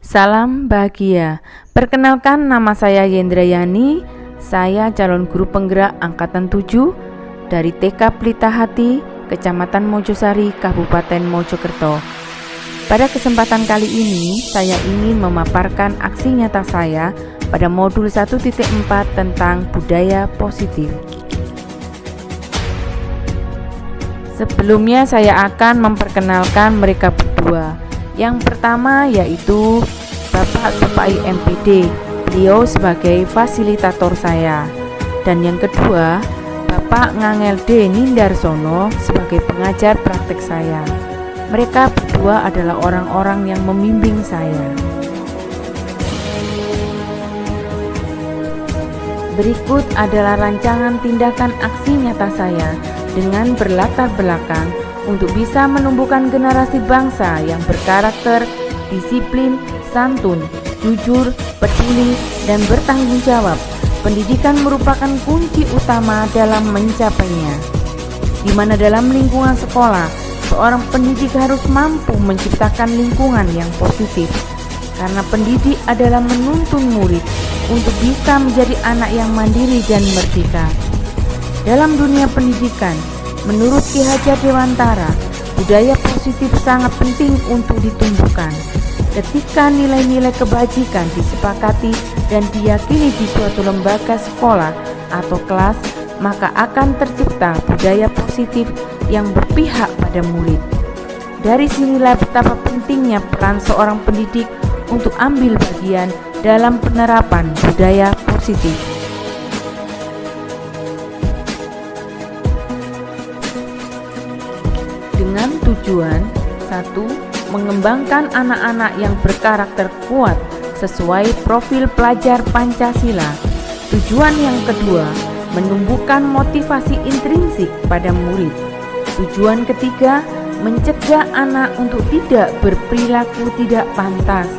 Salam bahagia. Perkenalkan, nama saya Yendrayani. Saya calon guru penggerak angkatan 7 dari TK Pelita Hati, Kecamatan Mojosari, Kabupaten Mojokerto. Pada kesempatan kali ini, saya ingin memaparkan aksi nyata saya pada modul 1.4 tentang budaya positif. Sebelumnya saya akan memperkenalkan mereka berdua. Yang pertama yaitu Bapak Supai MPD, beliau sebagai fasilitator saya. Dan yang kedua, Bapak Ngangel D. Nindarsono sebagai pengajar praktek saya. Mereka berdua adalah orang-orang yang membimbing saya. Berikut adalah rancangan tindakan aksi nyata saya dengan berlatar belakang untuk bisa menumbuhkan generasi bangsa yang berkarakter, disiplin, santun, jujur, peduli, dan bertanggung jawab. Pendidikan merupakan kunci utama dalam mencapainya, di mana dalam lingkungan sekolah, seorang pendidik harus mampu menciptakan lingkungan yang positif, karena pendidik adalah menuntun murid untuk bisa menjadi anak yang mandiri dan merdeka. Dalam dunia pendidikan, menurut Ki Hajar Dewantara, budaya positif sangat penting untuk ditumbuhkan. Ketika nilai-nilai kebajikan disepakati dan diyakini di suatu lembaga sekolah atau kelas, maka akan tercipta budaya positif yang berpihak pada murid. Dari sinilah betapa pentingnya peran seorang pendidik untuk ambil bagian dalam penerapan budaya positif. Dengan tujuan 1. Mengembangkan anak-anak yang berkarakter kuat sesuai profil pelajar Pancasila. Tujuan yang kedua, menumbuhkan motivasi intrinsik pada murid. Tujuan ketiga, mencegah anak untuk tidak berperilaku tidak pantas.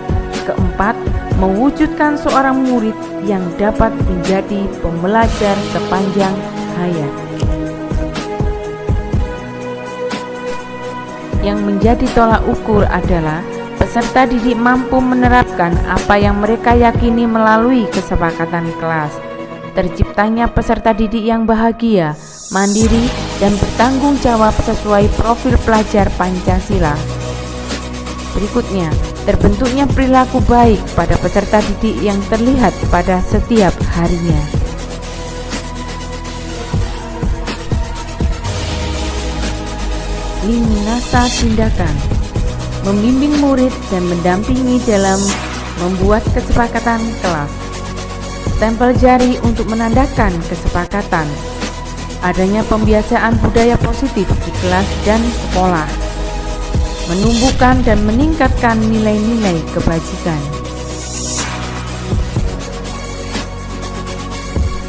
Keempat, mewujudkan seorang murid yang dapat menjadi pembelajar sepanjang hayat. Yang menjadi tolak ukur adalah peserta didik mampu menerapkan apa yang mereka yakini melalui kesepakatan kelas. Terciptanya peserta didik yang bahagia, mandiri, dan bertanggung jawab sesuai profil pelajar Pancasila. Berikutnya, terbentuknya perilaku baik pada peserta didik yang terlihat pada setiap harinya. Lini masa tindakan, membimbing murid dan mendampingi dalam membuat kesepakatan kelas. Stempel jari untuk menandakan kesepakatan. Adanya pembiasaan budaya positif di kelas dan sekolah. Menumbuhkan dan meningkatkan nilai-nilai kebajikan.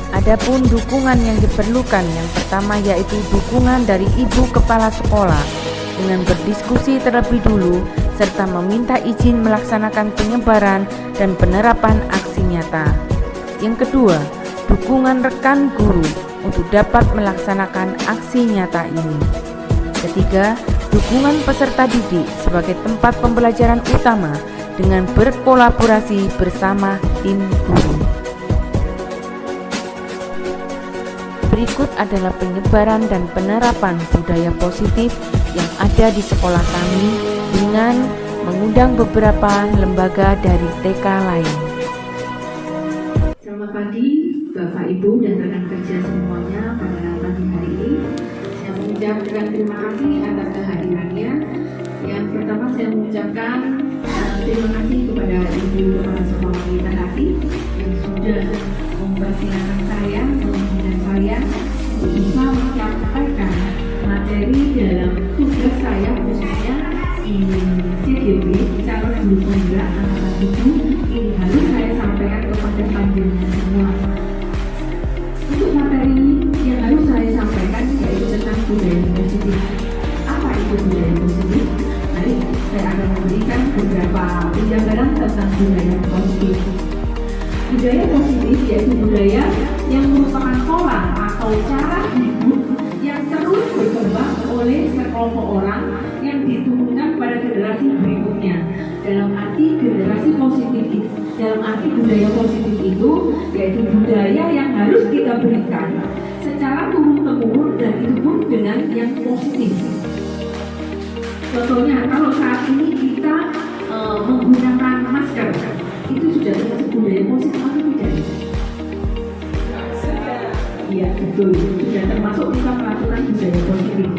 Adapun dukungan yang diperlukan, yang pertama yaitu dukungan dari ibu kepala sekolah dengan berdiskusi terlebih dulu serta meminta izin melaksanakan penyebaran dan penerapan aksi nyata. Yang kedua, dukungan rekan guru untuk dapat melaksanakan aksi nyata ini. Ketiga, dukungan peserta didik sebagai tempat pembelajaran utama dengan berkolaborasi bersama tim guru. Berikut adalah penyebaran dan penerapan budaya positif yang ada di sekolah kami dengan mengundang beberapa lembaga dari TK lain. Selamat pagi Bapak Ibu dan rekan kerja semuanya pada pagi hari ini. Saya mengucapkan terima kasih atas kehadirannya. Yang pertama saya mengucapkan terima kasih kepada Ibu Kepala Sekolah Pelita Hati yang sudah mempersilahkan saya untuk bisa menyampaikan materi dalam tugas saya khususnya di CGB, calon guru penggerak angkatan 7. Ini harus saya sampaikan kepada panjenengan semua. Untuk materi yang harus saya sampaikan yaitu tentang budaya positif. Apa itu budaya positif? Mari saya akan memberikan beberapa penjabaran tentang budaya positif. Budaya positif yaitu budaya yang merupakan pola atau cara hidup yang terus Dalam arti budaya positif itu yaitu budaya yang harus kita berikan secara turun-temurun dan itu pun dengan yang positif. Contohnya kalau saat ini kita menggunakan masker, itu sudah termasuk budaya positif atau tidak? Iya betul, sudah termasuk kita peraturan budaya positif.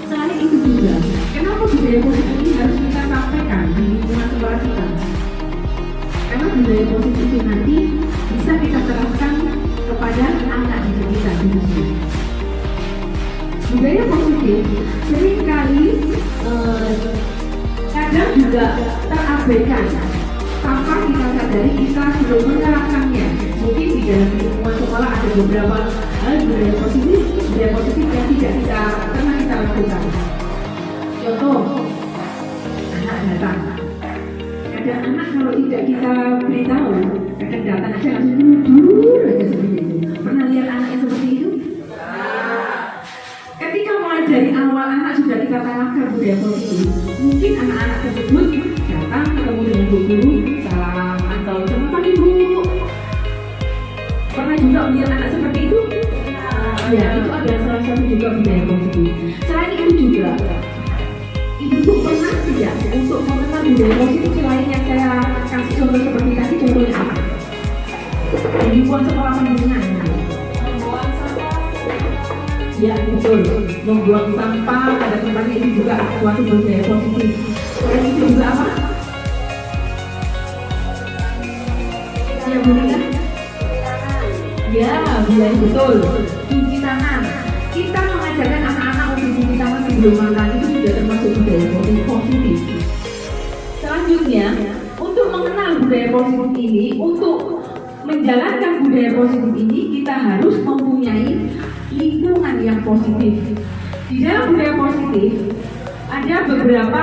Selain itu juga, kenapa budaya positif ini harus kita sampaikan di lingkungan sekolah kita? Karena budaya positif itu nanti bisa kita terapkan kepada anak didik kita khususnya. Budaya positif seringkali kadang juga terabaikan tanpa kita sadari kita belum menerapkannya. Mungkin di dalam lingkungan sekolah ada beberapa hal budaya positif yang tidak pernah kita lakukan. Contoh, anak datang. Ada anak kalau tidak kita beritahu, kadang datang aja langsung duduk aja seperti itu. Pernah lihat anak yang seperti itu? Ketika mulai dari awal anak sudah kita tanamkan budaya positif, mungkin anak-anak tersebut datang ketemu dengan bu guru, salam atau selamat pagi bu. Pernah juga melihat anak seperti itu? Ya, itu adalah salah satu juga budaya positif. Selain itu juga, ibu pernah tidak untuk mengenal budaya positif selain yang saya kasih contoh seperti tadi, contohnya apa? Di lingkungan sekolah menengah. Ya betul, membuang sampah pada tempatnya itu juga suatu budaya positif. Selain itu juga apa? Ya boleh. Ya, budaya betul. Cuci tangan. Kita mengajarkan anak-anak untuk cuci tangan sebelum makan itu sudah termasuk budaya positif. Selanjutnya, untuk mengenal budaya positif ini, untuk menjalankan budaya positif ini, kita harus mempunyai lingkungan yang positif. Di dalam budaya positif ada beberapa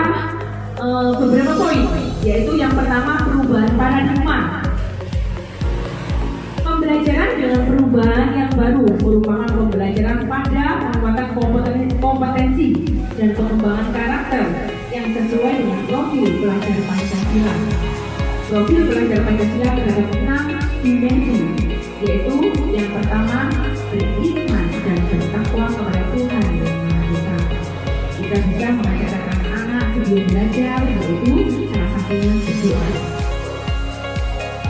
poin, yaitu yang pertama perubahan paradigma. Pembelajaran dengan perubahan yang baru merupakan pembelajaran pada penguatan kompetensi dan pengembangan karakter yang sesuai dengan profil pelajar Pancasila. Profil pelajar Pancasila terdapat 6 dimensi, yaitu yang pertama beriman dan bertakwa kepada Tuhan yang Maha Esa. Kita bisa mengajarkan anak-anak sebelum belajar, yaitu salah satunya berdoa.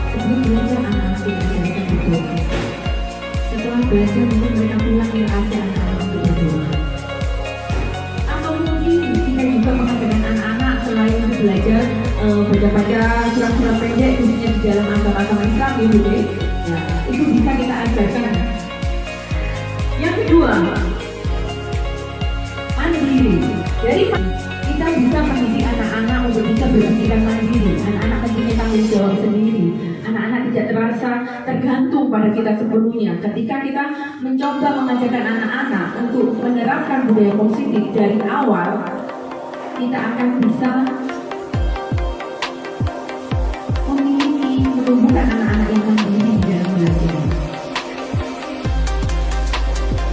Sebelum belajar anak-anak kita ajarkan berdoa. Setelah belajar mungkin mereka pulang yang ada anak-anak untuk berdoa. Atau mungkin kita juga mengajarkan anak-anak selain belajar baca-baca surat-surat pendek khususnya di dalam agama Islam gitu deh. Nah, itu bisa kita ajarkan. Yang kedua, mandiri. Jadi kita bisa mendidik anak-anak untuk bisa berpikiran mandiri. Anak-anak mempunyai tanggung jawab sendiri. Anak-anak tidak terasa tergantung pada kita sepenuhnya. Ketika kita mencoba mengajarkan anak-anak untuk menerapkan budaya positif dari awal, kita akan bisa menumbuhkan anak-anak yang mandiri di dalam belajar.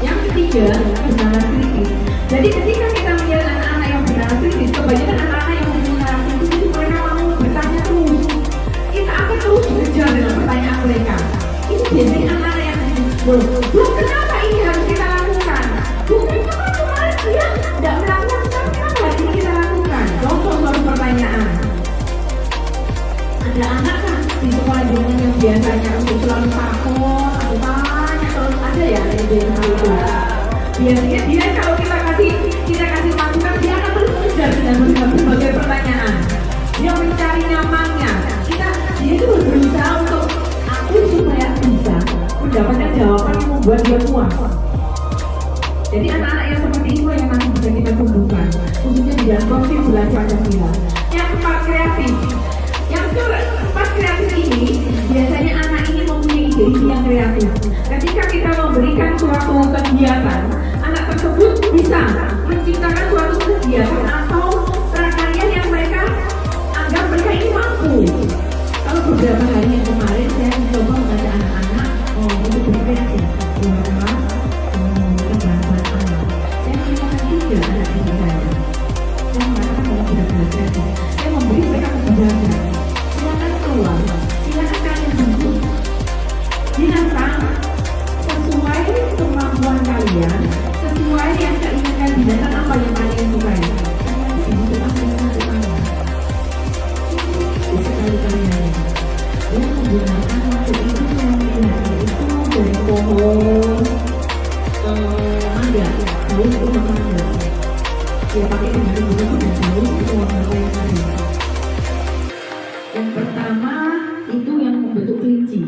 Yang ketiga, bernalar kritis. Jadi ketika kita melihat anak-anak yang bernalar kritis, kebanyakan anak-anak yang mempunyai nalar kritis itu mereka mau bertanya terus. Kita akan terus belajar dengan pertanyaan mereka. Ini biasanya anak-anak yang Bu, kenapa ini harus kita lakukan? Bu, kenapa kemarin dia tidak melakukan, kenapa hari ini kita lakukan? Contoh suatu pertanyaan. Ada anak kan di sekolah dengan yang biasanya untuk selalu takut atau tanya terus, ada ya yang biasa itu. Biasanya dia kalau kita kasih masukan, dia akan terus mengejar dengan berbagai pertanyaan. Dia mencari nyamannya. Dia itu berusaha untuk aku supaya bisa mendapatkan jawaban yang membuat dia puas. Jadi anak-anak yang seperti itu yang nanti bisa kita tumbuhkan, khususnya di dalam profil belajar Pancasila. Yang keempat, kreatif. Yang keempat, kreatif ini biasanya anak ini mempunyai ide yang kreatif. Ketika kita memberikan suatu kegiatan, anak tersebut bisa menciptakan suatu kegiatan atau prakarya yang mereka anggap mereka ini mampu. Kalau beberapa hari yang kemarin saya mencoba mengajak anak-anak untuk berkreasi bersama bahan-bahan alam. Saya menemukan 3 anak di saya. Saya mengatakan bahwa sudah belajar. Saya memberi mereka kebijakan. Silakan keluar. mangga, daun itu warna mangga. Dia pakai dengan bumbu dan daun itu warna yang tadi. Yang pertama itu yang membentuk kelinci.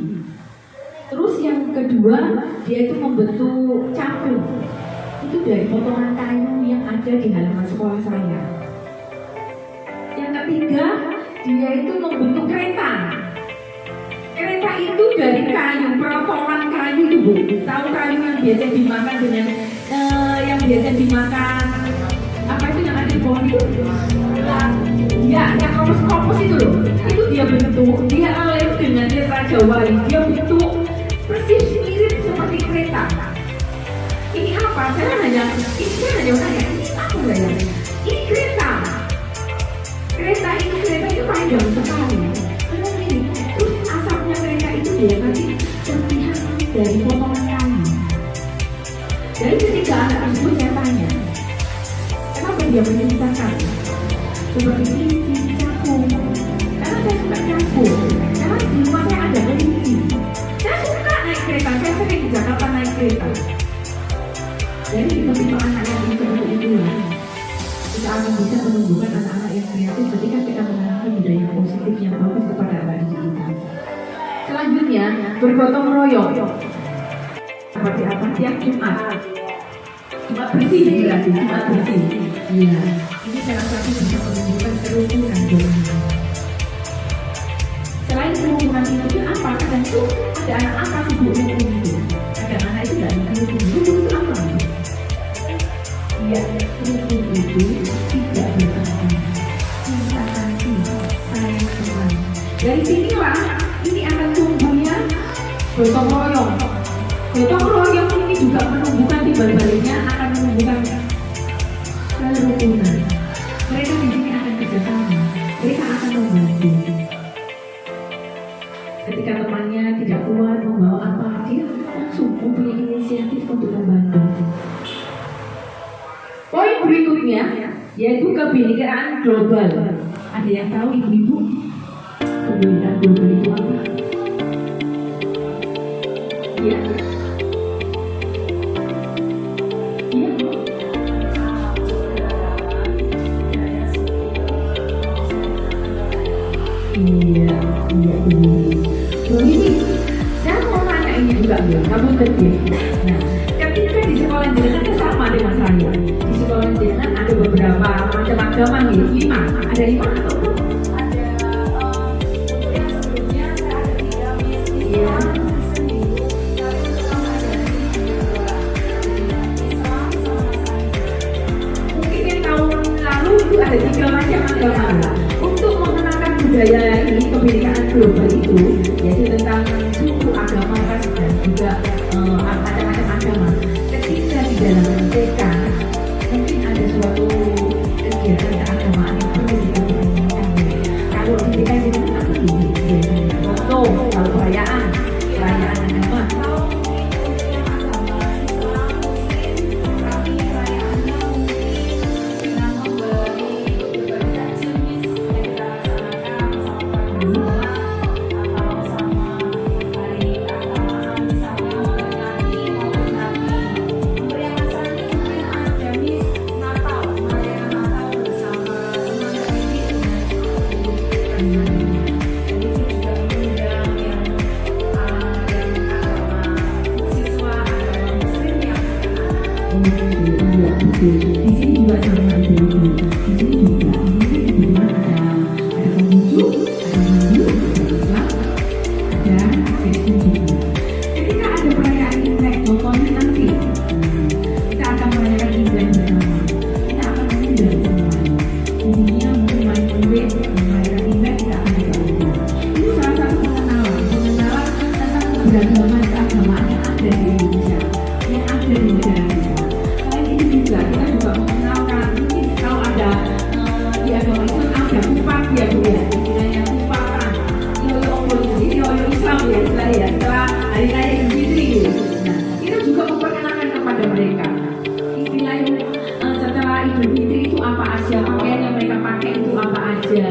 Terus yang kedua dia itu membentuk capung. Itu dari potongan kayu yang ada di halaman sekolah saya. Yang ketiga dia itu membentuk kereta. Kereta itu dari kayu, potongan kayu itu Bu. Tahu kayu yang biasa dimakan dengan yang biasa dimakan apa itu yang ada di pohon itu? Ya, yang kompos-kompos itu loh. Itu dia bentuk, dia lem dengan letra Jawa. Dia bentuk persis mirip seperti kereta. Ini apa? Saya hanya tanya, ini apa ya? Ini kereta. Kereta itu panjang sekali. Karena ini, terus asapnya kereta itu dia kasih serpihan dari potongan kayu. Dari ketiga anak tersebut saya tanya, kenapa dia menyusahkan? Seperti kelinci, capung. Karena saya suka capung. Karena di rumah saya ada kelinci. Saya suka naik kereta. Saya sering di Jakarta naik kereta. Jadi tipe-tipe anak yang seperti itulah kita akan bisa menumbuhkan anak-anak yang kreatif ketika kita menanamkan budaya positif yang bagus kepada anak didik kita. Selanjutnya bergotong royong. Seperti apa? Tiap Jumat. Jumat bersih berarti Jumat bersih. Iya. Ini salah satu bisa menunjukkan kerukunan doa. Selain kerukunan itu apa? Kadang itu ada anak apa sih Bu rukun itu? Kadang anak itu tidak mengerti rukun itu apa? Ya, rukun itu tidak berarti cinta kasih, sayang Tuhan. Dari sinilah ini akan tumbuhnya gotong royong. Gotong royong ini juga menumbuhkan timbal-baliknya akan menumbuhkan kerukunan. Mereka di sini akan kerjasama, mereka akan membantu. Ketika temannya tidak kuat membawa apa, dia langsung mempunyai inisiatif untuk membantu. Poin berikutnya yaitu kebinekaan global. Ada yang tahu ibu-ibu kebinekaan global itu apa? Ya. Iya. Ini saya mau tanya ini juga ya, kamu kecil. Nah, ketika di sekolah jenengan itu sama dengan saya. Di sekolah jenengan ada beberapa macam agama nih, 5. Ada 5 atau enggak? Ada untuk yang sebelumnya saya ada 3 Islam, Kristen, lalu sama ada Islam sama Mungkin yang tahun lalu itu ada 3 macam agama. Untuk mengenalkan budaya ini, kebinekaan global itu, yaitu tentang suku, agama, ras dan juga macam-macam agama. Ketika di dalam TK, mungkin ada suatu kegiatan keagamaan yang perlu kita pertanyakan. Kalau di TK itu apa sih? Foto, kalau perayaan agama. kalau untuk yang agama Islam, Muslim, kami perayaannya mungkin dengan memberi berbagai jenis yang kita laksanakan, misalkan atau sama hari keagamaan, misalnya bernyanyi maupun nabi. Untuk yang asalnya mungkin ada Natal, merayakan Natal bersama semuanya ini dengan jadi itu juga mengundang yang agama siswa agama Muslim yang Iya, betul. Di sini juga sama itu. Di sini juga mungkin di rumah ada Konghucu, ada Hindu, ada Islam, ada Kristen juga. Ketika ada perayaan Imlek, contohnya nanti kita akan merayakan Imlek bersama. Kita akan mengundang semuanya. Intinya mungkin main duit, merayakan Imlek kita akan dibantu. Itu salah satu pengenalan tentang keberagaman keagamaan yang ada di Indonesia, yang ada di negara kita. Selain itu juga kita juga mengenalkan mungkin kalau ada di agama Islam ada kupat ya Bu ya, istilahnya kupatan. Yoyo oposisi, yoyo Islam ya istilahnya setelah hari raya Idul Fitri gitu. Nah, kita juga memperkenalkan kepada mereka istilahnya setelah Idul Fitri itu apa aja, pakaian yang mereka pakai itu apa aja.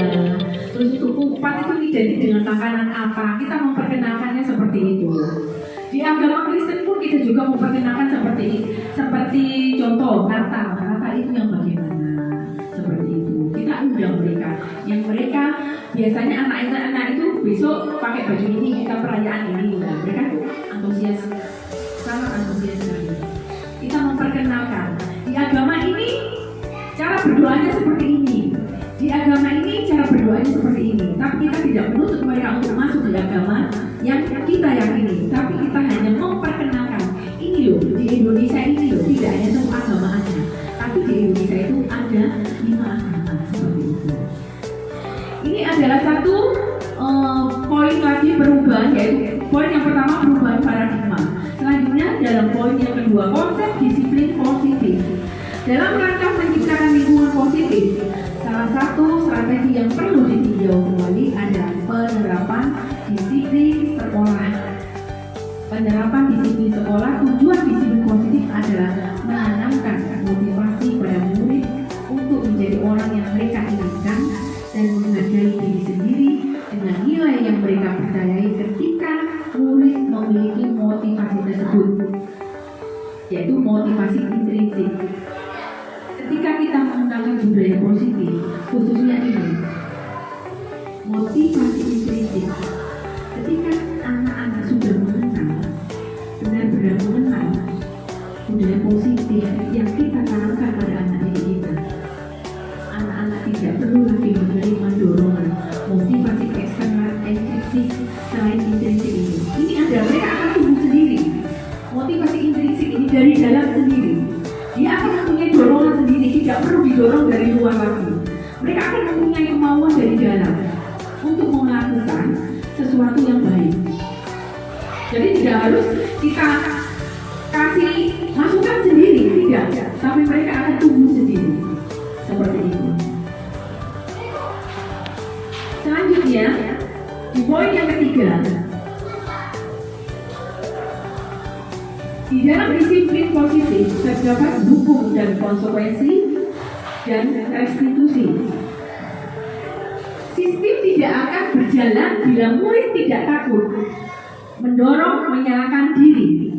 Terus itu kupat itu identik dengan makanan apa. Kita memperkenalkannya seperti itu. Di agama Kristen pun kita juga memperkenalkan seperti contoh Natal itu yang bagaimana, seperti itu. Kita undang mereka, yang mereka biasanya anak-anak itu besok pakai baju ini, kita perayaan ini, nah, mereka antusias, sangat antusias sekali. Kita memperkenalkan di agama ini cara berdoanya seperti ini, di agama ini cara berdoanya seperti ini. Tapi kita tidak menuntut mereka untuk masuk ke agama yang kita yakini, tapi kita hanya memperkenalkan ini loh, di Indonesia ini loh, tidak hanya satu agama aja, tapi di Indonesia itu ada 5 agama seperti itu. Ini adalah satu poin lagi perubahan, yaitu poin yang pertama perubahan paradigma. Selanjutnya dalam poin yang kedua, konsep disiplin positif. Dalam rangka menciptakan lingkungan positif, salah satu strategi yang perlu ditinjau kembali adalah penerapan disiplin sekolah. Penerapan disiplin sekolah, tujuan disiplin positif adalah menanamkan motivasi pada murid untuk menjadi orang yang mereka inginkan dan menghargai diri sendiri dengan nilai yang mereka percayai ketika murid memiliki motivasi tersebut, yaitu motivasi intrinsik. Ketika kita menggunakan budaya positif, khususnya ini, motivasi intrinsik, ketika anak-anak sudah mengenal, benar-benar mengenal budaya positif yang kita tanamkan pada anak didik kita, anak-anak tidak perlu lagi menerima dorongan motivasi eksternal intrinsik selain intrinsik ini. Ini adalah mereka akan tumbuh sendiri. Motivasi intrinsik ini dari dalam sendiri. Dia akan mempunyai dorongan sendiri, tidak perlu didorong dari luar lagi. Mereka akan mempunyai kemauan dari dalam untuk melakukan sesuatu yang baik. Jadi tidak harus kita kasih masukan sendiri, tidak, tapi mereka akan tumbuh sendiri. Seperti itu. Selanjutnya, di poin yang ketiga, di dalam disiplin positif terdapat hukum dan konsekuensi dan restitusi. Sistem tidak akan berjalan bila murid tidak takut mendorong menyalahkan diri.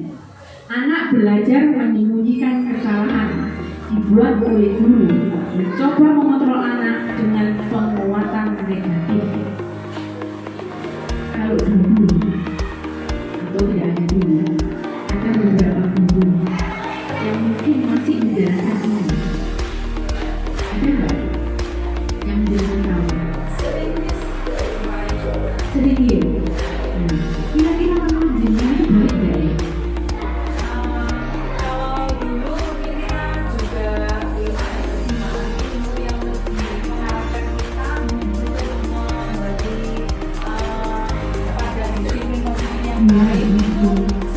Anak belajar menyembunyikan kesalahan, dibuat oleh guru, mencoba mengontrol anak dengan penguatan negatif. Kalau dulu, atau tidak hanya dulu, ada beberapa guru yang mungkin masih menjalankan ini. Ada nggak yang belum tahu? Sedikit. Kira-kira mengajinya itu baik nggak ya? Kalau dulu kita juga ilmu yang lebih mengharapkan kita untuk membagi pada disiplin positif yang baik.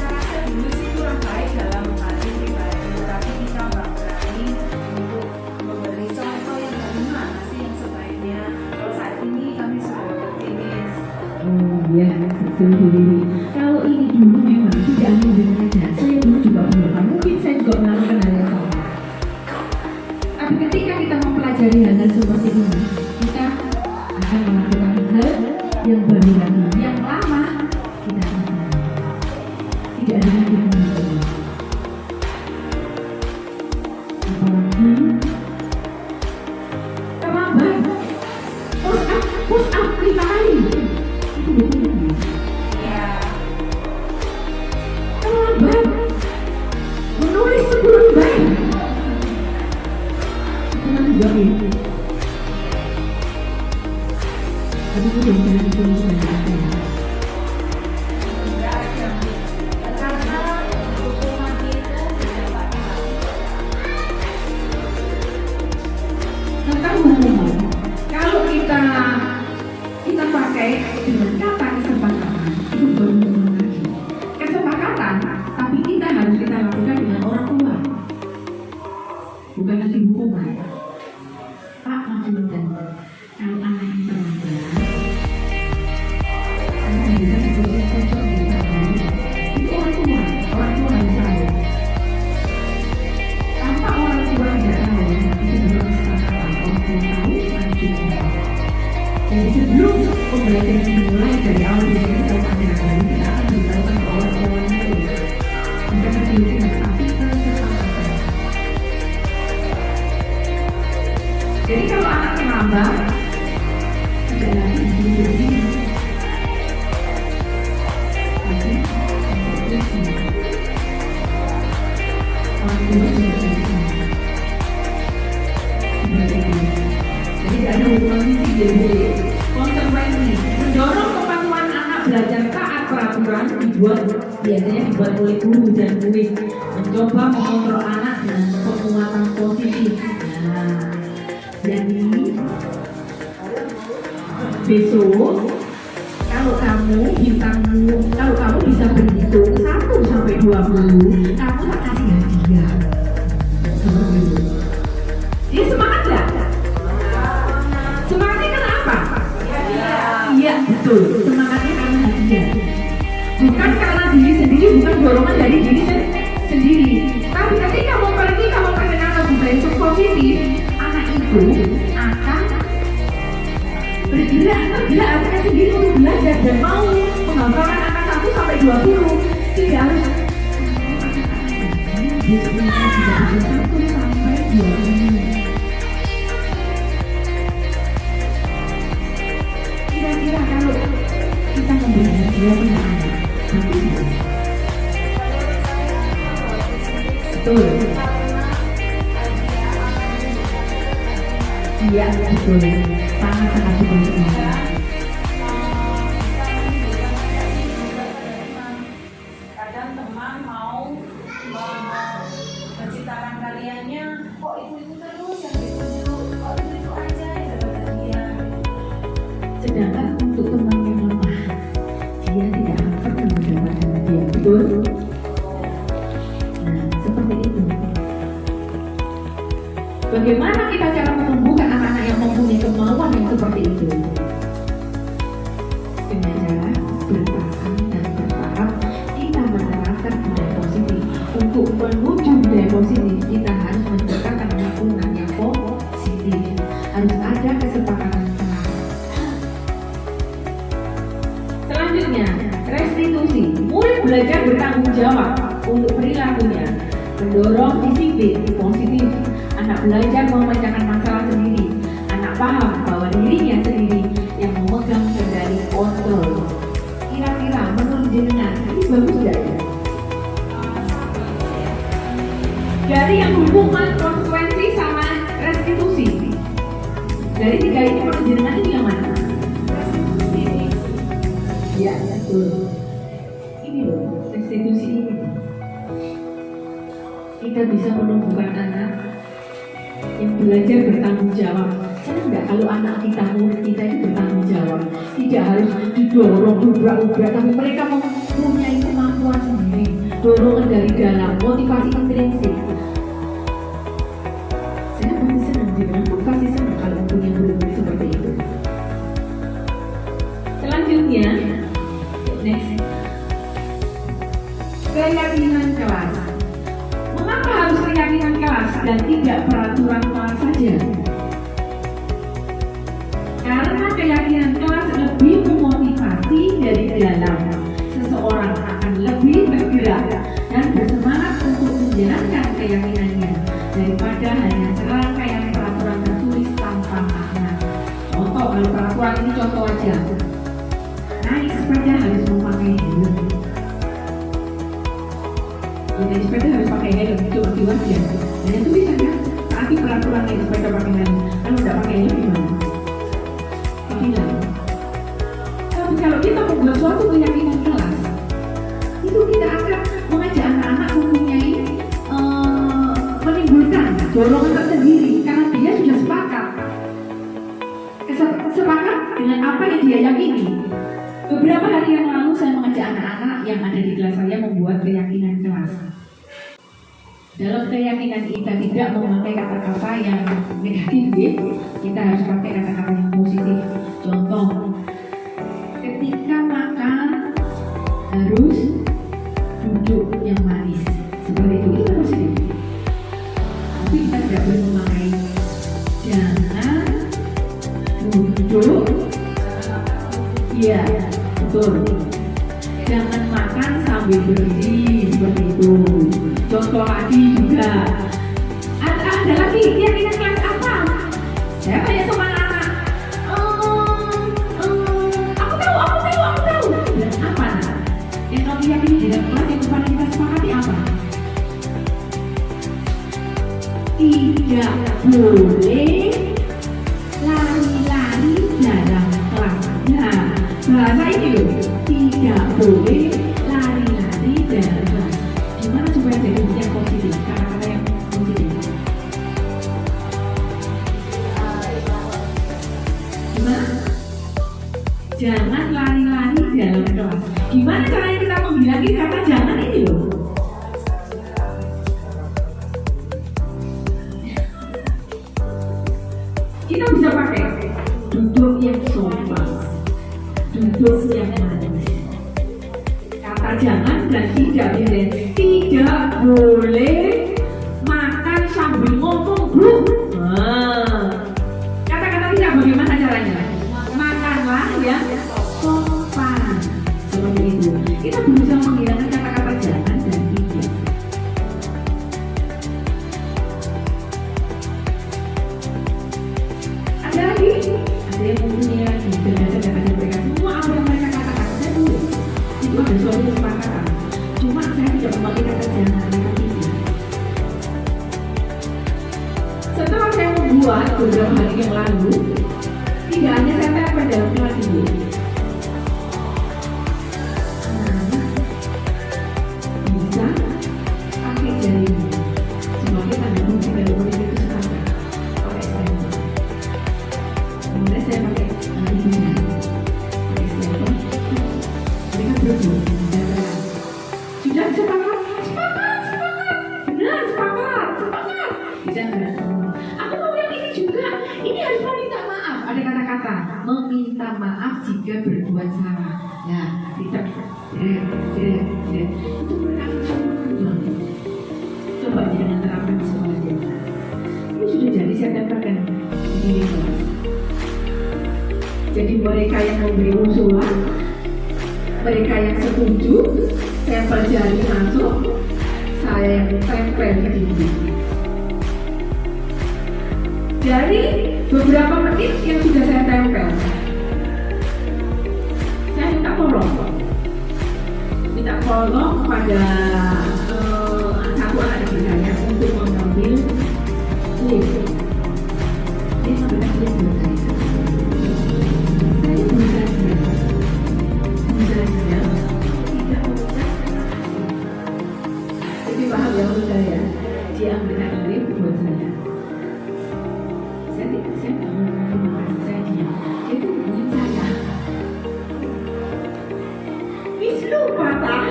Saya rasa dulu sih kurang baik dalam hati pribadi, tapi kita nggak berani untuk memberi contoh yang bagaimana sih yang sebaiknya. Kalau saat ini kami sudah optimis. Oh ya, betul diri. Kalau ini dulu memang tidak hanya dengan aja. Saya dulu juga melakukan, mungkin saya juga melakukan hal yang sama. Tapi ketika kita mempelajari hal-hal seperti ini, kita akan melakukan hal yang baru lagi, yang lama kita akan tidak ada lagi mengulangi. Apalagi terlambat, push up 5 kali. Itu betul. Ya, Terlambat menulis sebelum baik. Jangan juga itu. Tapi itu jangan itu karena hukuman itu dapat tentang hukuman. Kalau kita pakai dengan kata kesepakatan, itu baru hukuman lagi. Kesepakatan, tapi kita harus kita lakukan dengan orang tua, bukan lagi hukuman. Pak Maksudnya, kalau anak yang terlambat, anak bisa dikocok di tangan. Itu orang tua harus tahu. Tanpa orang tua tidak tahu, itu belum kesepakatan. Orang tua tahu, anak juga tahu. Jadi sebelum pembelajaran dimulai dari awal kita tahu anak kita akan diberitahukan ke orang tua dulu. tambah. Tidak lagi begini. Oke. Jadi ada hubungan fisik jadi konsekuensi mendorong kepatuhan anak belajar taat peraturan biasanya dibuat oleh guru dan murid, mencoba mengontrol anak dengan penguatan positif. Nah, jadi besok kalau kamu bisa berhitung 1 sampai 20, kamu tak kasih hadiah. Seperti itu. Dia semangat nggak? Semangatnya kenapa? Iya betul. Semangatnya karena hadiah. Bukan karena diri sendiri, bukan dorongan dari diri sendiri. Tapi ketika memperkenalkan budaya itu positif, anak itu akan bergerak artinya sendiri untuk belajar dan mau menghafalkan angka 1 sampai 20. Tidak harus besok tidak bisa 1 sampai 20. Kira-kira kalau kita memberi hadiah pada anak, betul. Iya betul. Sangat betul. Kadang teman mau menciptakan karyanya, kok itu terus yang itu aja ya dapat dia. Sedangkan untuk teman yang lemah, dia tidak akan pernah mendapatkan hadiah, betul? Nah, seperti itu. Bagaimana kita cara menumbuhkan anak-anak yang mempunyai kemauan yang seperti itu? Dengan cara bertahap dan bertahap kita menerapkan budaya positif. Untuk menuju budaya positif, kita harus menciptakan lingkungan yang positif. Harus ada kesepakatan kelas. Selanjutnya, restitusi. Murid belajar bertanggung jawab untuk perilakunya, mendorong disiplin positif. Anak belajar memecahkan masalah sendiri. Anak paham bahwa dirinya sendiri yang memegang kendali kontrol. Kira-kira menurut jenengan ini bagus tidak ya? Dari yang hubungan konsekuensi sama restitusi. Dari 3 ini menurut jenengan ini yang mana? Ya, betul. Ini loh, restitusi ini. Kita bisa menumbuhkan anak yang belajar bertanggung jawab. Senang nggak kalau anak kita, murid kita itu bertanggung jawab? Tidak harus didorong, ubrak-ubrak, tapi mereka mempunyai kemampuan sendiri. Dorongan dari dalam, motivasi intrinsik. Saya pasti senang, jangan pun pasti senang kalau mempunyai murid-murid seperti itu. Selanjutnya, next, keyakinan kelas. Mengapa harus keyakinan kelas dan tidak peraturan kelas saja? Karena keyakinan kelas lebih memotivasi dari dalam. Seseorang akan lebih bergerak dan bersemangat untuk menjalankan keyakinannya daripada hanya serangkaian peraturan tertulis tanpa makna. Contoh, kalau peraturan ini contoh aja. Naik sepeda harus memakai helm. Naik sepeda harus pakai helm, itu wajar. Dan itu bisa kan? Tapi peraturan naik sepeda pakai helm. Kalau tidak pakai helm gimana? Hilang. Tapi kalau kita membuat suatu keyakinan kelas, itu kita akan mengajak anak-anak mempunyai menimbulkan dorongan tersendiri karena dia sudah sepakat dengan apa yang dia yakini. Beberapa hari yang lalu saya mengajak anak-anak yang ada di kelas saya membuat keyakinan kelas. Dalam keyakinan kita tidak memakai kata-kata yang negatif, kita harus pakai kata-kata yang positif. Contoh, ketika makan harus duduk yang manis. Seperti itu positif. Tapi kita tidak boleh memakai jangan duduk. Iya, betul. Jangan makan sambil berdiri seperti itu. Contoh lagi juga. Ada lagi keyakinan kelas apa? Saya banyak sama anak. tidak boleh lari-lari dalam kelas. Nah, bahasa ini loh, tidak boleh lari-lari dalam kelas. Gimana supaya jadi yang positif, kata-kata yang positif? Gimana? Jangan lari-lari dalam kelas. Gimana caranya kita menghilangi kata jangan ini loh? Kita bisa pakai duduk yang sopan, duduk yang manis. Kata jangan dan tidak boleh. Tidak boleh makan sambil ngomong, Bu. Kata-kata tidak bagaimana caranya? Makanlah yang sopan. Seperti itu. Kita berusaha menghilangkan kata-kata jangan dan tidak. Ada lagi? Ada yang mempunyai lagi. Berdasarkan mereka semua apa yang mereka katakan, saya tulis. Itu ada suatu kesepakatan. Cuma saya tidak memakai kata jangan, mereka tidak. Setelah saya membuat beberapa hari yang lalu, tidak hanya saya tempel dalam kelas ini. Bisa pakai jari sebagai tanda bukti kalau mereka itu sepakat pakai stempel. Kemudian saya pakai ini, pakai stempel. Mereka berdua dan sudah sepakat, benar sepakat. Bisa nggak? Aku mau yang ini juga. Ini harus meminta maaf. Ada kata-kata meminta maaf jika berbuat salah. Ya, tidak. Itu mereka semua. Coba jangan terapkan semuanya. Ini sudah jadi saya tempelkan di sini, kelas. Jadi mereka yang memberi usulan, mereka yang setuju, saya pelajari masuk, saya yang tempel di dinding. Dari beberapa menit yang sudah saya tempel, saya minta tolong pada satu anak didik saya untuk mengambil list. Dia mengambil list buat saya. Saya bisa tidak mengucap terima kasih. Jadi paham ya menurut saya, dia ambilkan list buat saya. Saya tidak mau terima kasih, saya diam. Dia itu hubungin saya. Miss lu patah,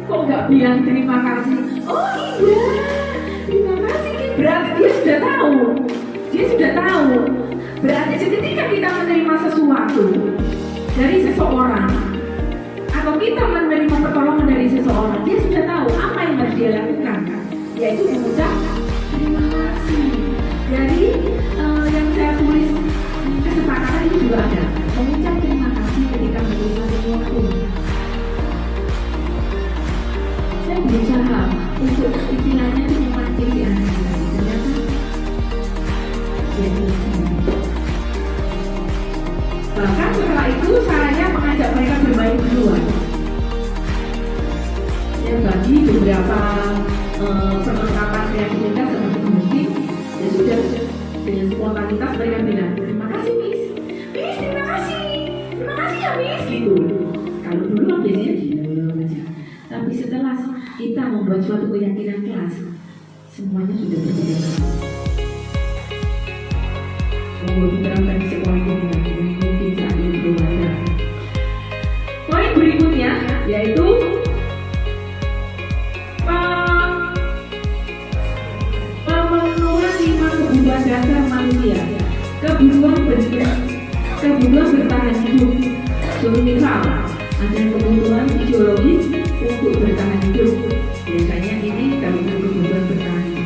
kok nggak bilang terima kasih? Oh iya, terima kasih. Berarti dia sudah tahu. Berarti ketika kita menerima sesuatu dari seseorang atau kita menerima pertolongan dari seseorang, dia sudah tahu apa yang harus dia lakukan, yaitu mengucap terima kasih. Jadi yang saya tulis kesepakatan itu juga ada mengucap terima kasih ketika menerima sesuatu. Saya berusaha untuk istilahnya itu memancing di anak saya. Ternyata jadi bahkan setelah itu saya mengajak mereka bermain berdua. Saya bagi beberapa perlengkapan kreativitas seperti musik. Ya sudah, dengan spontanitas mereka bilang terima kasih Miss, terima kasih ya Miss, gitu. Kalau dulu kan biasanya diam aja. Tapi setelah kita membuat suatu keyakinan kelas, semuanya sudah berbeda. Kalau diterapkan di sekolah ini, mungkin saat ini belum ada. Poin berikutnya yaitu pemenuhan 5 kebutuhan dasar manusia. Kebutuhan bertahan hidup. Misal, ada kebutuhan fisiologis untuk bertahan hidup. Biasanya ini kalau kebutuhan bertahan hidup.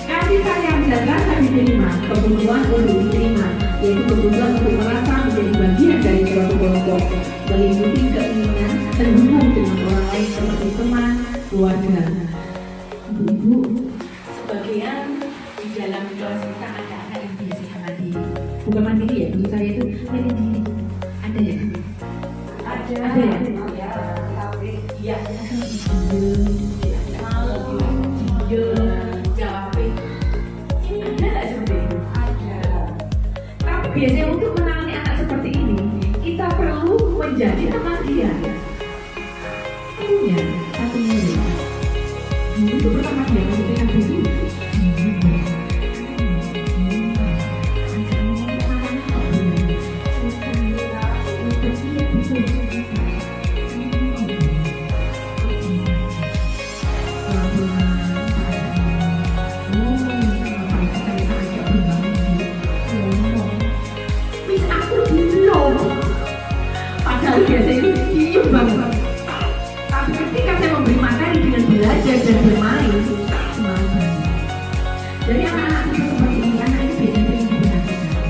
Kasih sayang dan rasa diterima, kebutuhan untuk diterima, yaitu kebutuhan untuk merasa menjadi bagian dari suatu kelompok, meliputi keinginan terhubung dengan orang lain seperti teman, keluarga. Ibu-ibu, sebagian di dalam kelas kita ada anak yang biasanya mandiri, bukan mandiri ya, menurut saya itu mandiri. Ada ya? Ada. Ada ya? Iya. Ada nggak seperti itu? Tapi biasanya untuk menangani anak seperti ini, kita perlu menjadi teman dia. Punya satu murid. Itu pertama dia ketika dulu. Biasanya diem banget. Tapi ketika saya memberi materi dengan belajar dan bermain, semangat banget. Jadi anak-anak itu seperti ini, anak itu biasanya ingin diperhatikan.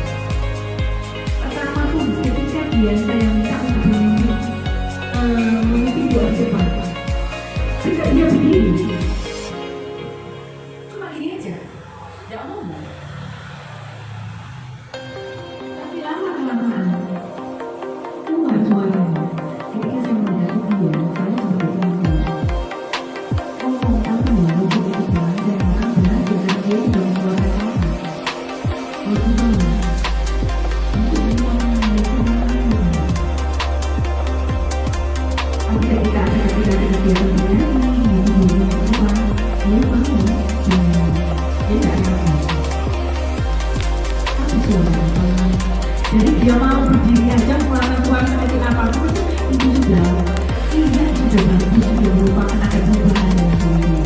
Pertama tuh, ketika dia saya minta untuk mengikuti doa cepat, ketika dia berdiri, cuma gini aja, jangan ngomong. Tapi lama kelamaan keluar suaranya. Ketika saya melihat dia, saya seperti ini. Ngomong apa ya, untuk itu belajar, belajar dia dengan suara apa? Oh gimana? Untuk tapi ketika dia berdiri, dia mau, dia tidak mau. Tapi suara jadi dia mau berdiri aja mengeluarkan suara seperti apapun itu sudah bagus, sudah merupakan ada perubahan yang baru.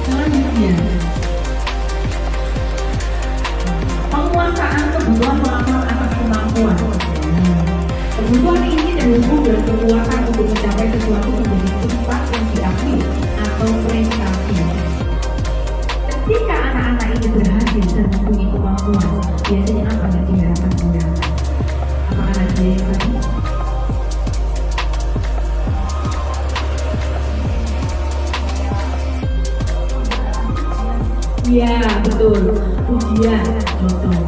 Selanjutnya, penguasaan kebutuhan orang atas kemampuan. Kebutuhan ini terhubung dengan kekuatan untuk mencapai sesuatu menjadi sifat yang diakui atau prestasi. Ketika anak-anak ini berhasil dan mempunyai kemampuan, biasanya apa yang diharapkan orang? Apakah ada yang tadi? Iya, betul. Ujian, contoh.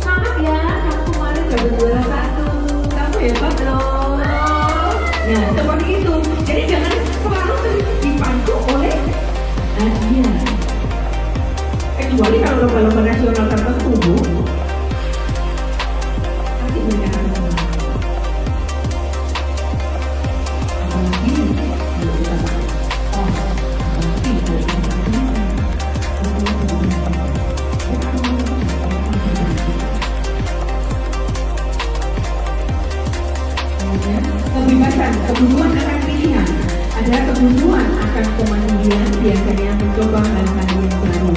Semangat ya, kamu kemarin dapat juara 1. Kamu hebat loh. Nah, seperti itu. Jadi jangan selalu dipandu oleh hadiah. Kecuali kalau lomba-lomba nasional tertentu, nanti mereka akan menang. Apalagi kalau kita apalagi kalau kebebasan, kebutuhan akan pilihan adalah kebutuhan akan kemandirian, biasanya mencoba hal-hal yang baru.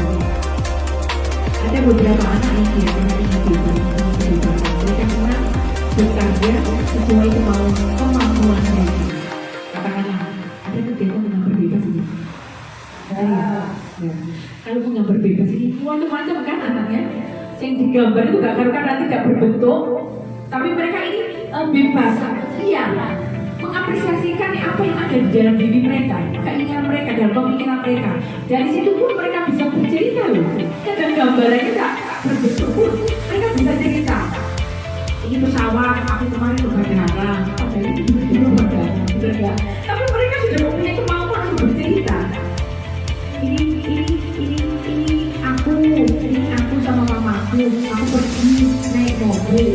Ada beberapa anak yang biasanya ingin bebas, mereka senang bekerja sesuai kemampuan mereka. Katakanlah, ada kegiatan menggambar bebas ini. Kalau menggambar bebas ini, macam-macam kan anaknya. Yang digambar itu gak karena tidak berbentuk, tapi mereka ini bebas, iya, mengapresiasikan apa yang ada di dalam diri mereka, keinginan mereka dan pemikiran mereka. Dari situ pun mereka bisa bercerita loh. Dan gambarannya tak berbentuk pun mereka bisa cerita. Ini pesawat, aku kemarin ke bandara, jadi dulu bandara, tapi mereka sudah mempunyai kemampuan untuk bercerita. Ini aku sama mamaku, aku pergi naik mobil,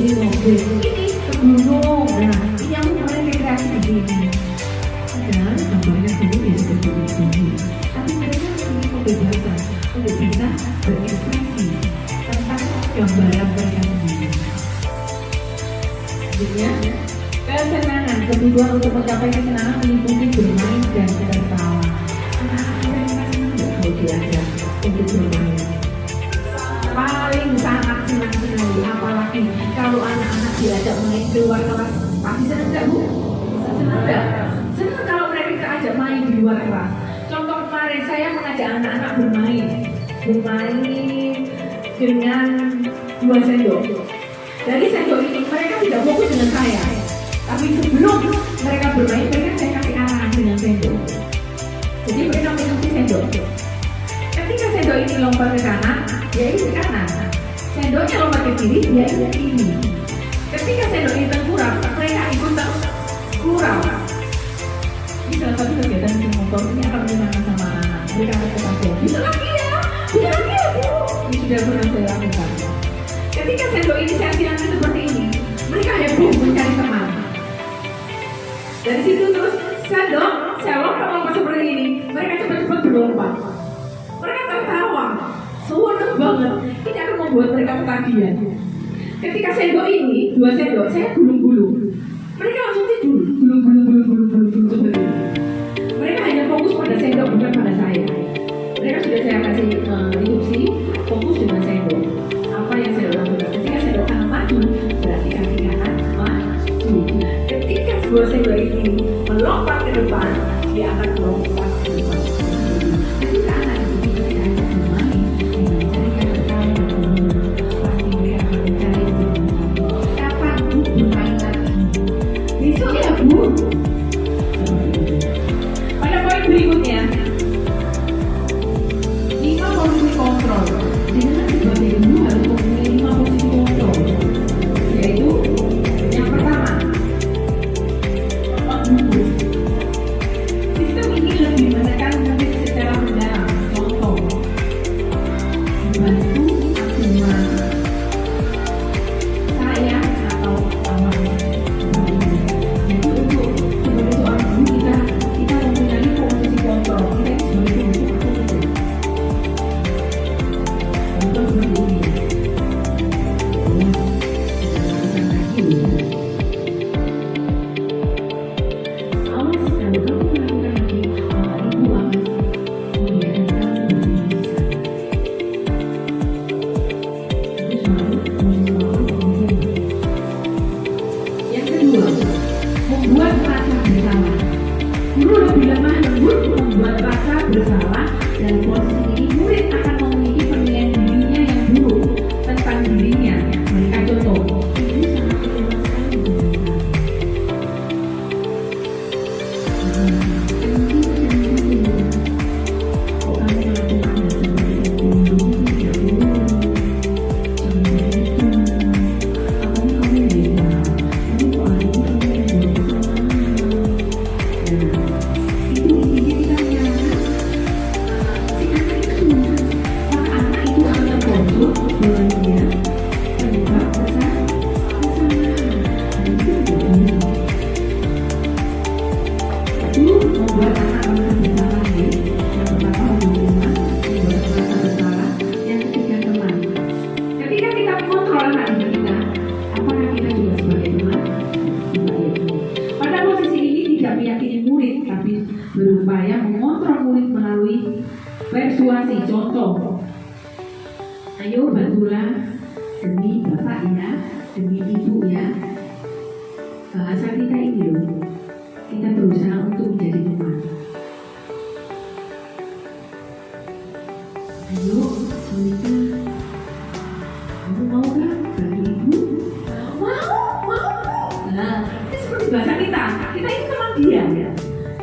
ini ke gunung, nah ini aku kemarin rekreasi di sini. Padahal gambarnya dulu ya seperti ini, tapi mereka mempunyai kebebasan untuk bisa berekspresi tentang gambaran mereka sendiri. Selanjutnya, kesenangan, kebutuhan untuk mencapai kesenangan meliputi bermain dan tertawa. Anak-anak mereka senang kalau diajak untuk bermain. Paling sangat senang sekali, apalagi kalau anak-anak diajak main keluar kelas, pasti senang nggak Bu? Senang nggak? Senang kalau mereka diajak main di luar kelas. Contoh kemarin saya mengajak anak-anak bermain dengan 2 sendok. Dari sendok ini mereka tidak fokus dengan saya, tapi sebelum mereka bermain mereka saya kasih arahan dengan sendok. Jadi mereka mengikuti sendok. Ketika sendok ini lompat ke kanan, dia ikut ke kanan. Sendoknya lompat ke kiri, dia ikut ke kiri. Ketika sendok ini kurang, mereka ikut kurang. Ini salah satu kegiatan di motor ini akan menyenangkan sama anak. Mereka akan ketahuan. Bisa lagi ya, Bu. Ini sudah pernah saya lakukan. Ketika sendok ini saya silakan seperti ini, mereka heboh mencari teman. Dari situ terus sendok, saya lompat seperti ini. Mereka cepat-cepat berlompat. Mereka tertawa, seronok banget. Ini akan membuat mereka ketagihan. Ketika sendok ini, 2 sendok, saya gulung-gulung. Mereka langsung tidur, gulung seperti ini. Mereka hanya fokus pada sendok, bukan pada saya. Mereka sudah saya kasih instruksi, fokus dengan sendok. Apa yang saya lakukan? Ketika sendok kanan maju, berarti kaki kanan maju. Ketika sebuah sendok ini melompat ke depan, dia akan melompat ke depan. Ketika anak itu tidak hanya bermain, mencari kata-kata pasti mereka akan mencari kapan Bu bermain lagi. Besok ya Bu. Pada poin berikutnya, 5 posisi kontrol. Dengan sebagai ibu harus mempunyai 5 posisi kontrol, yaitu yang pertama, sistem ini lebih menekan musik secara mendalam. Contoh, membantu asuhan saya atau awal. Jadi untuk sebagai seorang ibu kita mempunyai posisi kontrol. Kita ini sebagai ibu contoh seperti ini. Awas kalau kamu melakukan lagi, ibu akan membiarkan kamu berdiri di sana. Itu selalu yang kedua, membuat rasa bersalah. Guru lebih lemah lembut membuat rasa bersalah. Dan posisi ini murid akan memiliki penilaian dirinya yang buruk tentang dirinya. Mereka contoh, ibu sangat kecewa sekali dengan kamu. Kok kamu melakukan hal seperti itu? Tidak boleh. Jangan begitu. Apalagi kamu beda. Tapi kok hari ini kamu yang buat kesalahan? Itu intinya kita menyalahkan si anak itu. Maka anak itu akan terbentuk bahwa dia penyebab kesalahan. Dan itu tidak boleh. Itu membuat anak merasa bersalah ya. Yang pertama membuat merasa bersalah. Yang ketiga teman. Ketika kita mengontrol anak kita, apakah kita juga sebagai teman? Pada posisi ini tidak meyakini murid, tapi berupaya mengontrol murid melalui persuasi. Contoh, ayo bantulah demi bapak ya, demi ibu ya. Bahasa kita ini loh, kita berusaha untuk menjadi teman. Ayo, Monica, kamu mau kan bantu ibu? Mau. Nah, ini seperti bahasa kita. Kita ini teman dia ya.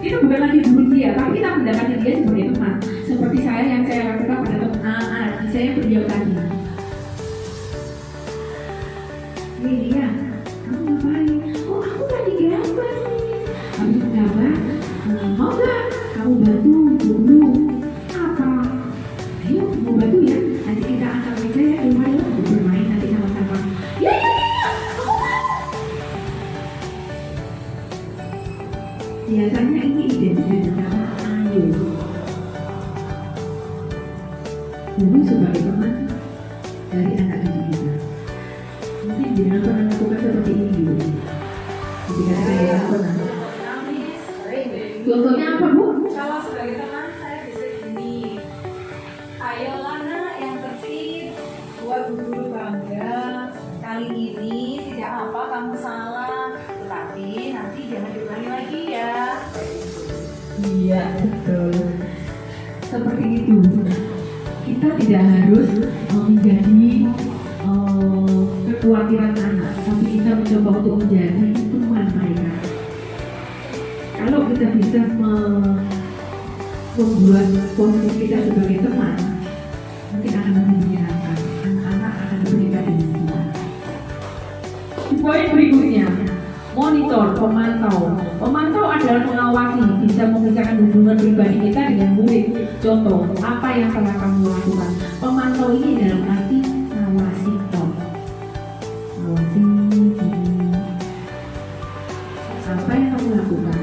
Kita bukan lagi guru dia, tapi kita mendapati dia sebagai teman. Seperti saya yang saya lakukan pada anak saya yang beliau tadi. Lilia, kamu ngapain? Oh, aku lagi gambar nih. Habis gambar, mau gak kamu bantu dulu? Apa? Ayo, mau bantu ya? Nanti kita angkat meja ya, rumah untuk bermain nanti sama-sama. Ya, aku mau. Biasanya ini identik dengan ayo. Dulu sebagai teman dari anak didik kita. Mungkin jangan pernah lakukan seperti ini dulu. Ketika saya pernah. Contohnya apa Bu? Kalau sebagai teman saya bisa gini, ayolah nak yang tertib, buat guru bangga. Kali ini tidak apa kamu salah, tetapi nanti jangan diulangi lagi ya. Iya betul. Seperti itu. Kita tidak harus menjadi kekhawatiran anak, tapi kita mencoba untuk menjadi teman mereka. Kalau kita bisa membuat posisi kita sebagai teman, mungkin akan lebih menyenangkan. Anak-anak akan lebih dekat dengan kita. Poin berikutnya, monitor, pemantau. Pemantau adalah mengawasi, bisa memisahkan hubungan pribadi kita dengan murid. Contoh, apa yang telah kamu lakukan? Pemantau ini dalam arti ngawasi toh. Ngawasi diri. Apa yang kamu lakukan?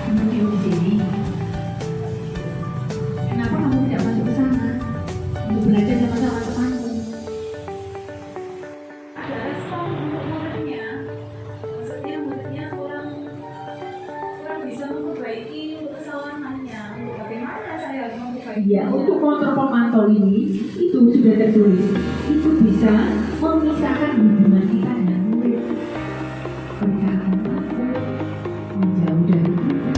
Kamu di sini. Kenapa kamu tidak masuk ke sana? Untuk belajar sama-sama temanmu. Ada respon untuk muridnya, maksudnya muridnya kurang bisa memperbaiki kesalahannya. Bagaimana saya harus memperbaiki? Iya, untuk kontrol pemantau ini itu sudah tertulis. Itu bisa memisahkan hubungan kita dengan murid. Berkata menjauh dari kita.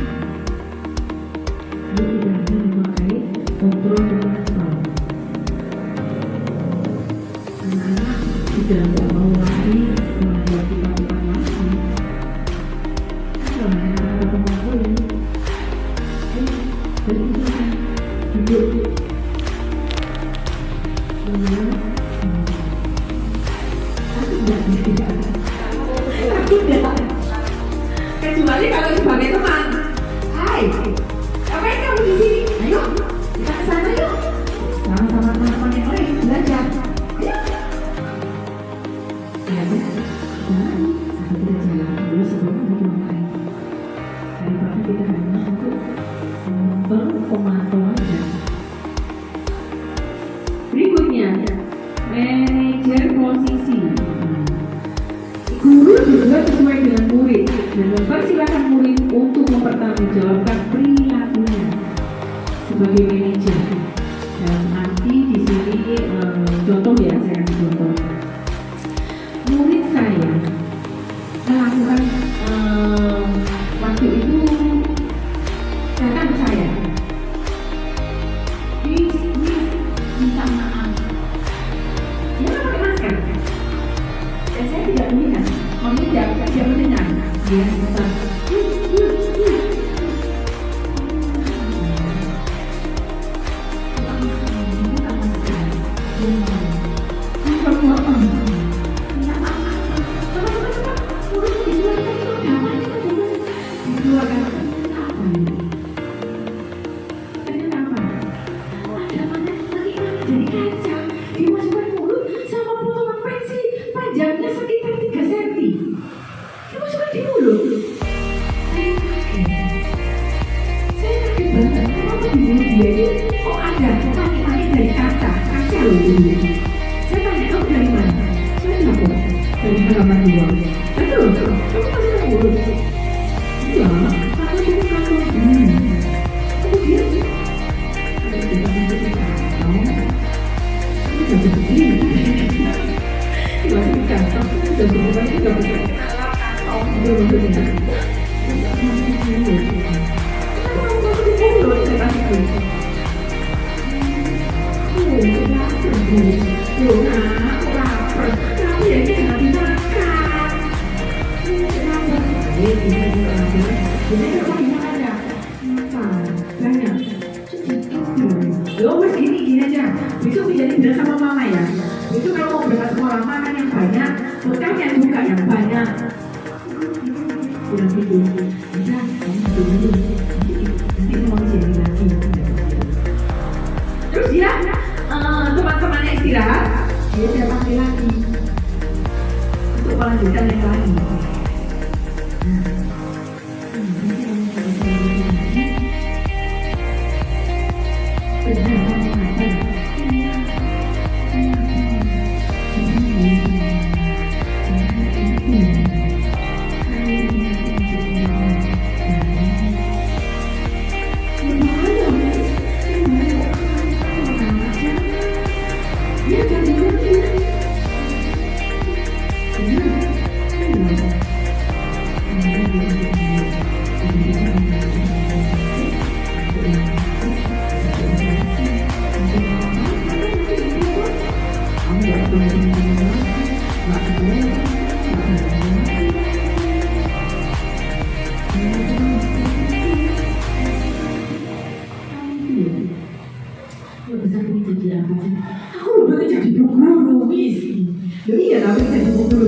Ini tidak hanya memakai kontrol pemantau. Anak-anak sudah tidak mau lagi membuat kita bukan lagi. Kalau ada pemantau ini, berikutnya duduk. Tidak. Kecuali kalau sebagai teman. Hai, ngapain kamu di sini? Ayo, kita ke sana yuk. Sama-sama teman-teman yang lain belajar. Ayo. Belajar. Sampai kita jalan dulu sebelum kita mulai. Daripada kita hanya untuk menonton pemantau aja. Berikutnya, manajer posisi. Guru juga sesuai dengan murid dan mempersilahkan murid untuk mempertanggungjawabkan perilakunya sebagai manajer. Dalam arti di sini contoh ya, saya kasih contoh. Murid saya melakukan waktu itu datang ke saya. Minta maaf. Dia nggak pakai masker. Dan saya tidak melihat, tidak mendengar. Dia minta. Panjangnya sekitar 3 cm. Dimasukkan di mulut. Saya kaget banget. Kenapa di mulut dia ini kok ada kaki-kaki dari kaca loh ini. Saya tanya, kamu dari mana? Saya lapor dari halaman 2. Betul, kamu masuk ke mulut. Iya, aku cuma kantor. Kemudian ada kita masuk ke kantor. Ini udah begini. Masih kantor, sudah berubah juga bisa. Itu maksudnya. Gini aja, besok menjadi bilang sama mama ya. Besok kalau mau berangkat sekolah makan yang banyak, bekalnya juga yang banyak. Udah gitu, udah kamu tidur dulu. Nanti mau jadi lagi. Terus dia teman-temannya istirahat, dia tidak pakai lagi untuk melanjutkan yang lain. Aku udah jadi guru, wis. Iya, tapi jadi guru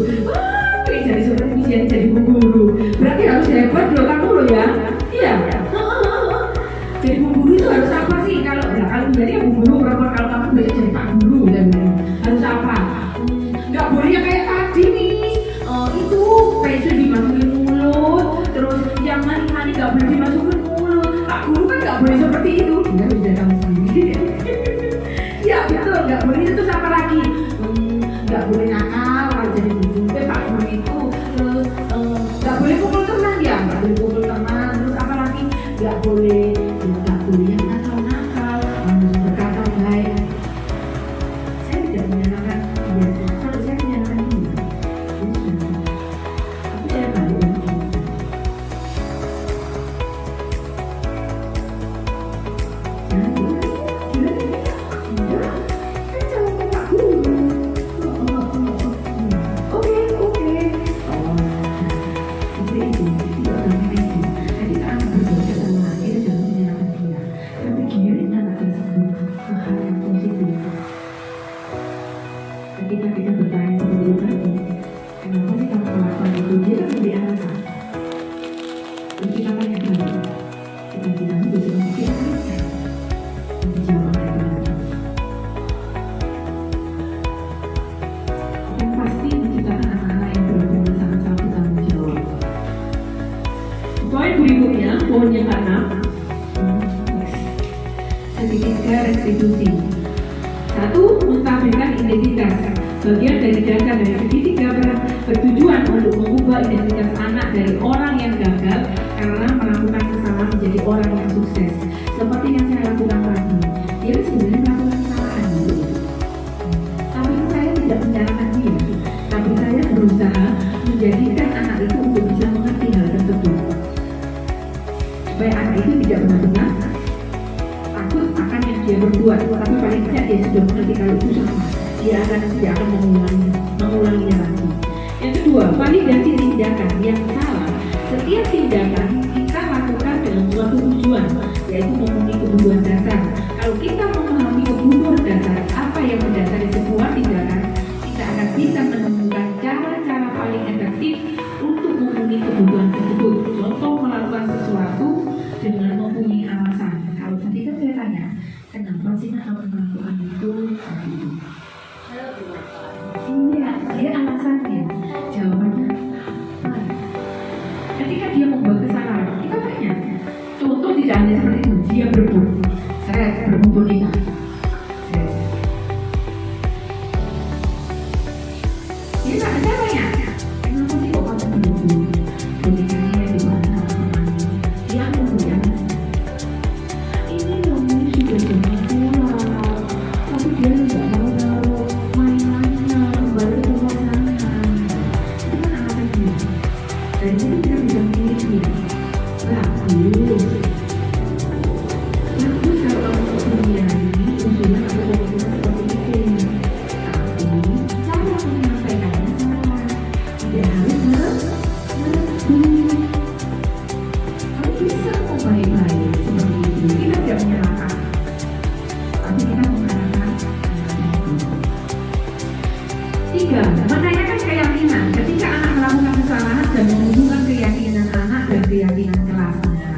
itu, terus nggak boleh pukul teman ya, nggak boleh pukul teman, terus apalagi nggak boleh yang nakal-nakal, harus berkata baik. Saya tidak menyalahkan dia, kalau saya menyalahkan dia, tapi saya balik lagi. Ketika kita bertanya seperti itu tadi, kenapa sih kamu melakukan itu? Dia kan memberi alasan. Terus kita tanya balik, kita bilang itu cuma kita alasan. Dan jawabannya adalah yang pasti menciptakan anak-anak yang benar-benar sangat-sangat bertanggung jawab. Poin berikutnya, poin yang ke-6, segitiga restitusi. 1. Menstabilkan identitas. Bagian dari dasar dari segitiga bertujuan untuk mengubah identitas anak dari orang yang gagal karena melakukan kesalahan menjadi orang yang sukses. Seperti yang saya lakukan tadi, dia sebenarnya melakukan kesalahan gitu. Tapi saya tidak menyalahkan dia, tapi saya berusaha menjadikan anak itu untuk bisa mengerti hal tersebut, supaya anak itu tidak benar-benar takut akan yang dia berbuat, tapi paling tidak dia sudah mengerti kalau itu salah. Dia tidak akan mengulanginya lagi. Yang kedua, validasi tindakan yang salah. Setiap tindakan kita lakukan dengan suatu tujuan, yaitu memenuhi kebutuhan dasar. Kalau kita memahami kebutuhan dasar, apa yang mendasari sebuah tindakan, kita akan bisa menemukan cara-cara paling efektif untuk memenuhi kebutuhan tersebut. Contoh, melakukan sesuatu dengan mempunyai alasan. Kalau tadi kan saya tanya, kenapa sih kamu melakukan itu? Iya, dia alasannya. Jawabannya apa? Ketika dia membuat kesalahan, kita tanya. Contoh tidak hanya seperti itu, dia berebut, saya berebut boneka. Dia tak ada tanya, kenapa sih kok kamu berebut? Bonekanya di mana? Dia kemudian ini dong, sudah jam pulang, tapi dia tidak mau naruh mainannya kembali ke rumah sana. Itu kan alasan dia. Dari situ kita bisa memilih dia. Bagus kalau kamu dunia ini usulnya atau komentar seperti itu. Tapi cara menyampaikannya salah. Tidak harus merebut. Kamu bisa mau baik-baik seperti itu. Kita tidak menyalahkan, tapi kita mengharapkan. 3. Menanyakan keyakinan. Ketika anak melakukan kesalahan dan menghubungkan keyakinan anak dan keyakinan kelasnya.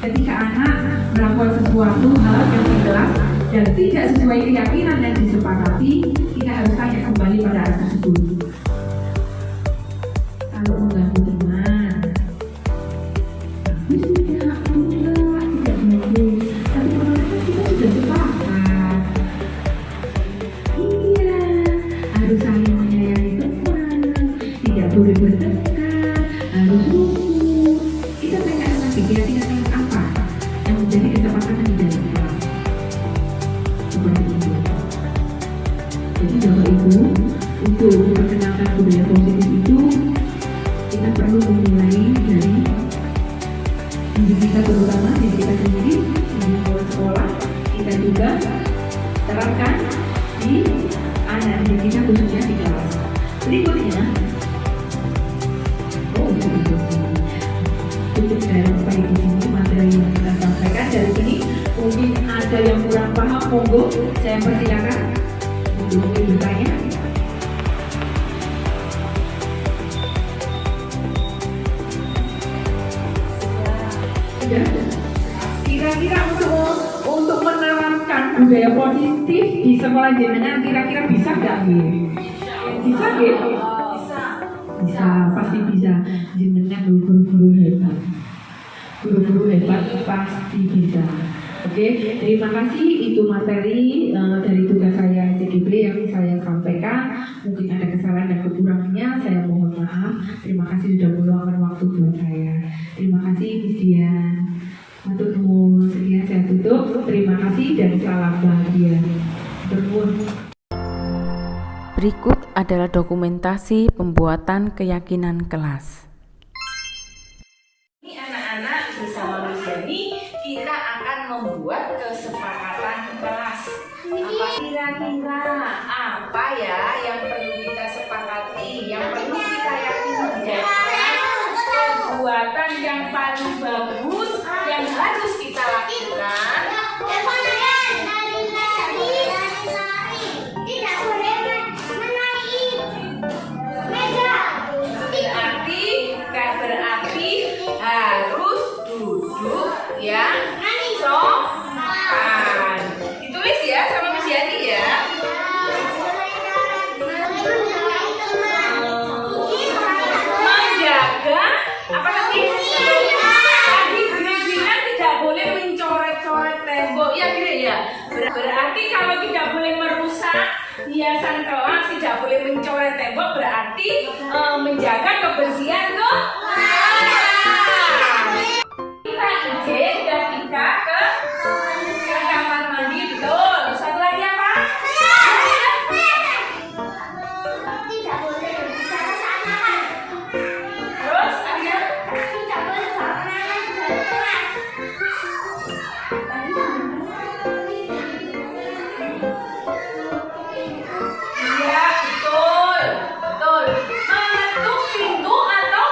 Ketika anak melakukan sesuatu hal yang jelas dan tidak sesuai keyakinan yang disepakati, kita harus tanya kembali pada hal tersebut. Kalau mengganggu teman, bagus tidak, tidak bagus. Tapi kemarin kan kita sudah sepakat. Iya, harus saling menyayangi teman, tidak boleh bertengkar, harus rukun. Kita tanya lagi keyakinan apa yang menjadi kesepakatan di dalam kelas. Seperti itu. Jadi Bapak Ibu, untuk memperkenalkan budaya positif itu, kita perlu memulai dari diri kita, terutama diri kita sendiri, di sekolah. Kita juga terapkan di anak didik kita, khususnya di kelas. Berikutnya, cukup dari sampai di sini materi yang kita sampaikan. Dari sini mungkin ada yang kurang paham, monggo saya persilakan untuk bertanya. Kira-kira untuk menerapkan budaya positif di sekolah jenengan, kira-kira bisa nggak? Bisa nggak? Bisa, pasti bisa. Jenengan guru-guru hebat. Guru-guru hebat pasti bisa. Oke, terima kasih. Itu materi dari tugas saya CGB yang saya sampaikan. Mungkin ada kesalahan dan kekurangannya, saya mohon maaf. Terima kasih sudah meluangkan waktu buat saya. Terima kasih Miss Dian. Matur nuwun. Sekian saya tutup. Terima kasih dan salam bahagia. Matur nuwun. Berikut adalah dokumentasi pembuatan keyakinan kelas. Ini anak-anak bersama Miss Yani kita akan membuat kesepakatan kelas. Apa kira-kira apa ya yang perlu kita sepakati, yang perlu kita yakini menjadikan perbuatan yang paling bagus yang harus kita lakukan. Berarti harus duduk yang sopan. Ditulis ya sama Miss Yani ya. Menjaga apa lagi? Tadi Gire bilang tidak boleh mencoret-coret tembok ya Gire ya. Berarti kalau tidak boleh merusak hiasan kelas, tidak boleh mencoret tembok, berarti menjaga kebersihan kelas. Kita izin dan kita ke kamar mandi, betul. Satu lagi apa? Terus ada? Iya, betul. Betul. Mengetuk pintu atau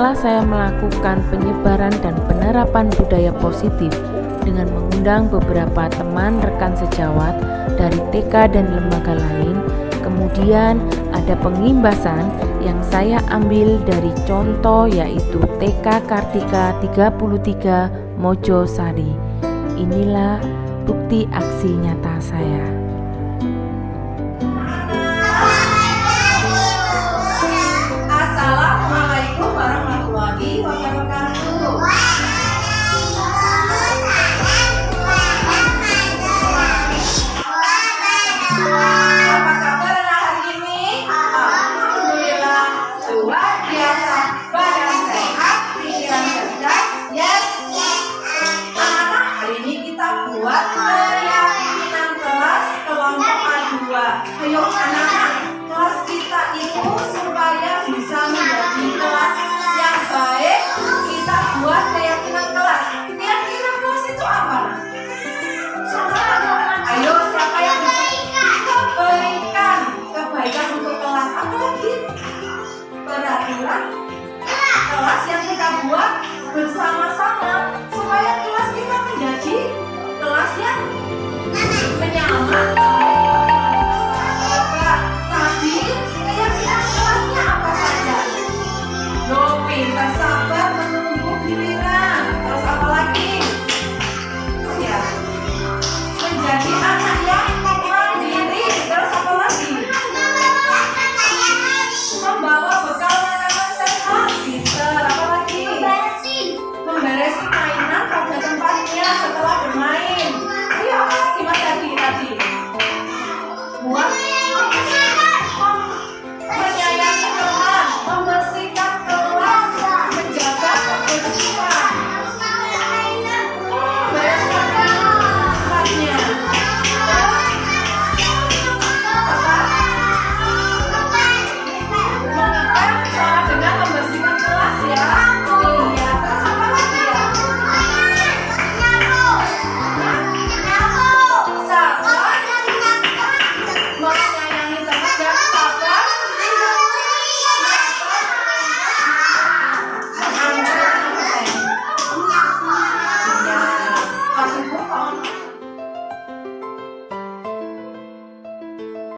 setelah saya melakukan penyebaran dan penerapan budaya positif dengan mengundang beberapa teman rekan sejawat dari TK dan lembaga lain, kemudian ada pengimbasan yang saya ambil dari contoh yaitu TK Kartika 33 Mojosari. Inilah bukti aksi nyata saya. Assalamualaikum warahmatullahi wabarakatuh. Apa kabar anak hari ini? Alhamdulillah, luar biasa. Badan sehat, pikiran cerdas. Yes. Anak-anak, hari ini kita buat keyakinan kelas kelompok A2. Ayo anak-anak, kelas kita itu